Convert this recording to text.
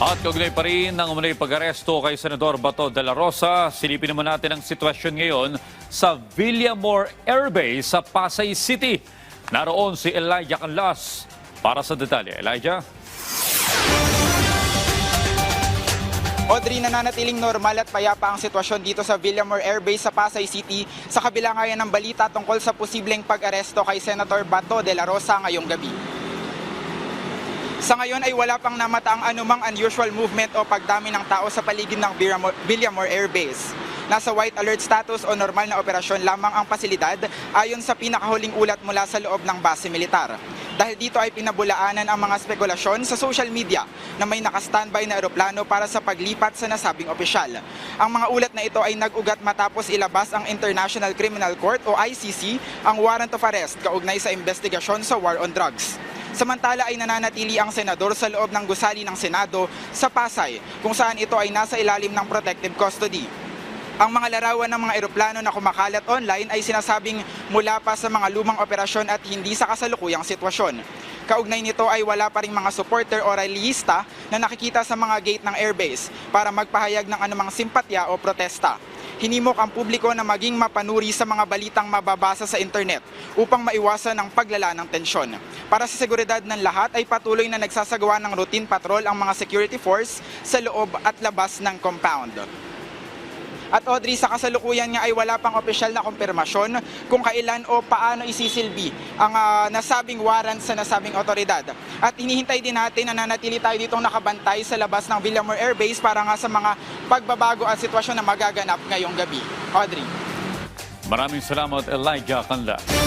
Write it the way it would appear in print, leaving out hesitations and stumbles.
At kaugnay pa rin ng umunay pag-aresto kay Senador Bato de la Rosa, silipin naman natin ang sitwasyon ngayon sa Villamor Air Base sa Pasay City. Naroon si Elijah Canlas para sa detalye. Elijah? Audrey, nananatiling normal at payapa ang sitwasyon dito sa Villamor Air Base sa Pasay City sa kabila ngayon ng balita tungkol sa posibleng pag-aresto kay Senator Bato de la Rosa ngayong gabi. Sa ngayon ay wala pang namataang anumang unusual movement o pagdami ng tao sa paligid ng Villamor Air Base. Nasa white alert status o normal na operasyon lamang ang pasilidad ayon sa pinakahuling ulat mula sa loob ng base militar. Dahil dito ay pinabulaanan ang mga spekulasyon sa social media na may nakastandby na eroplano para sa paglipat sa nasabing opisyal. Ang mga ulat na ito ay nag-ugat matapos ilabas ang International Criminal Court o ICC ang warrant of arrest kaugnay sa investigasyon sa war on drugs. Samantala ay nananatili ang senador sa loob ng gusali ng Senado sa Pasay kung saan ito ay nasa ilalim ng protective custody. Ang mga larawan ng mga eroplano na kumakalat online ay sinasabing mula pa sa mga lumang operasyon at hindi sa kasalukuyang sitwasyon. Kaugnay nito ay wala pa ring mga supporter o rallyista na nakikita sa mga gate ng airbase para magpahayag ng anumang simpatya o protesta. Hinimok ang publiko na maging mapanuri sa mga balitang mababasa sa internet upang maiwasan ang paglala ng tensyon. Para sa seguridad ng lahat ay patuloy na nagsasagawa ng routine patrol ang mga security force sa loob at labas ng compound. At Audrey, sa kasalukuyan nga ay wala pang opisyal na kumpirmasyon kung kailan o paano isisilbi ang nasabing warrant sa nasabing otoridad. At hinihintay din natin na nanatili tayo ditong nakabantay sa labas ng Villamor Air Base para nga sa mga pagbabago at sitwasyon na magaganap ngayong gabi. Audrey. Maraming salamat, Elijah Canlas.